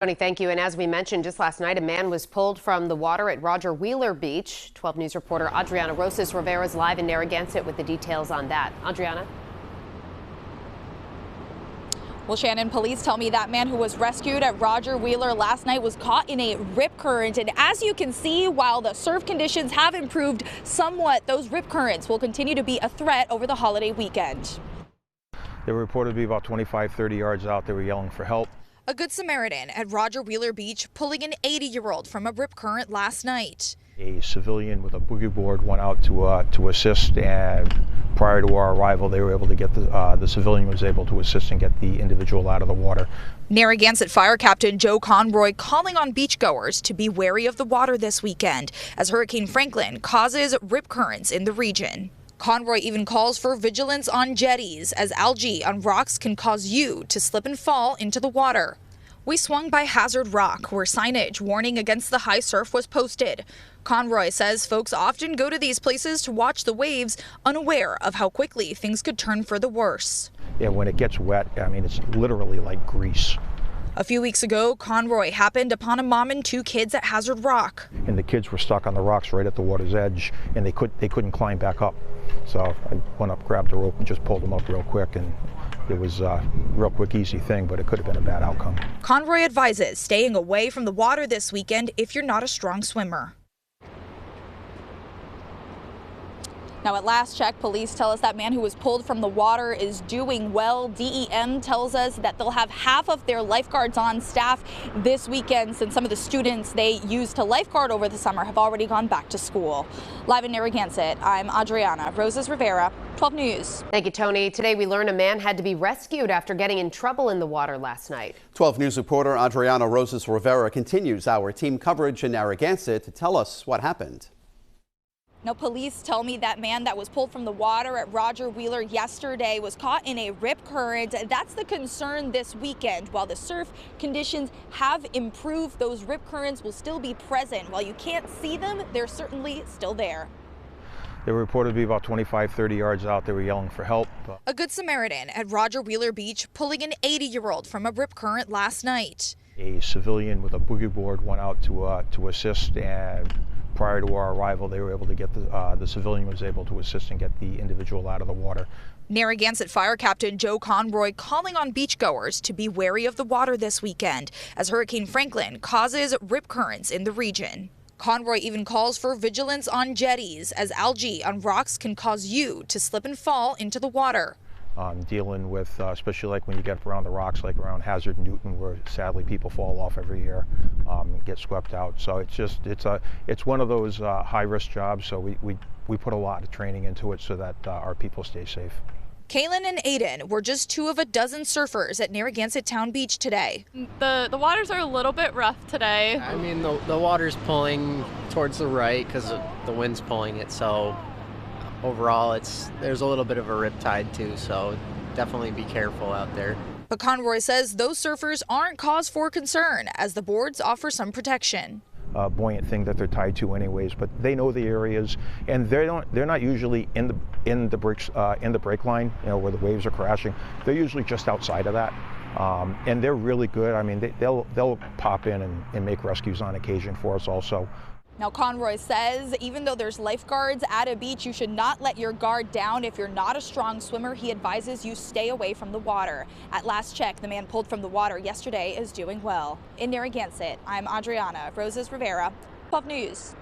Tony, thank you. And as we mentioned just last night, a man was pulled from the water at Roger Wheeler Beach. 12 News reporter Adriana Rosas Rivera is live in Narragansett with the details on that. Adriana? Well, Shannon, police tell me that man who was rescued at Roger Wheeler last night was caught in a rip current. And as you can see, while the surf conditions have improved somewhat, those rip currents will continue to be a threat over the holiday weekend. They were reported to be about 25, 30 yards out. They were yelling for help. A good Samaritan at Roger Wheeler Beach pulling an 80-year-old from a rip current last night. A civilian with a boogie board went out to assist, and prior to our arrival, they were able to get the civilian was able to assist and get the individual out of the water. Narragansett Fire Captain Joe Conroy calling on beachgoers to be wary of the water this weekend as Hurricane Franklin causes rip currents in the region. Conroy even calls for vigilance on jetties as algae on rocks can cause you to slip and fall into the water. We swung by Hazard Rock, where signage warning against the high surf was posted. Conroy says folks often go to these places to watch the waves, unaware of how quickly things could turn for the worse. Yeah, when it gets wet, I mean, it's literally like grease. A few weeks ago, Conroy happened upon a mom and two kids at Hazard Rock. And the kids were stuck on the rocks right at the water's edge, and they couldn't climb back up. So I went up, grabbed the rope, and just pulled them up real quick, and it was a real quick, easy thing, but it could have been a bad outcome. Conroy advises staying away from the water this weekend if you're not a strong swimmer. Now, at last check, police tell us that man who was pulled from the water is doing well. DEM tells us that they'll have half of their lifeguards on staff this weekend since some of the students they used to lifeguard over the summer have already gone back to school. Live in Narragansett, I'm Adriana Rosas Rivera, 12 News. Thank you, Tony. Today we learned a man had to be rescued after getting in trouble in the water last night. 12 News reporter Adriana Rosas Rivera continues our team coverage in Narragansett to tell us what happened. Now, police tell me that man that was pulled from the water at Roger Wheeler yesterday was caught in a rip current. That's the concern this weekend. While the surf conditions have improved, those rip currents will still be present. While you can't see them, they're certainly still there. They were reported to be about 25, 30 yards out. They were yelling for help. A good Samaritan at Roger Wheeler Beach pulling an 80-year-old from a rip current last night. A civilian with a boogie board went out to assist, and prior to our arrival, they were able to get the civilian was able to assist and get the individual out of the water. Narragansett Fire Captain Joe Conroy calling on beachgoers to be wary of the water this weekend as Hurricane Franklin causes rip currents in the region. Conroy even calls for vigilance on jetties as algae on rocks can cause you to slip and fall into the water. Dealing with, especially like when you get up around the rocks, like around Hazard and Newton, where sadly people fall off every year and get swept out. So it's one of those high-risk jobs. So we put a lot of training into it so that our people stay safe. Kaylin and Aiden were just two of a dozen surfers at Narragansett Town Beach today. The waters are a little bit rough today. I mean, the water's pulling towards the right because the wind's pulling it, so overall there's a little bit of a rip tide too, so definitely be careful out there. But Conroy says those surfers aren't cause for concern as the boards offer some protection. Buoyant thing that they're tied to anyways, but they know the areas, and they're not usually in the break line, you know, where the waves are crashing. They're usually just outside of that, and they're really good. I mean, they'll pop in and make rescues on occasion for us also. Now, Conroy says even though there's lifeguards at a beach, you should not let your guard down. If you're not a strong swimmer, he advises you stay away from the water. At last check, the man pulled from the water yesterday is doing well. In Narragansett, I'm Adriana Rosas Rivera, 12 News.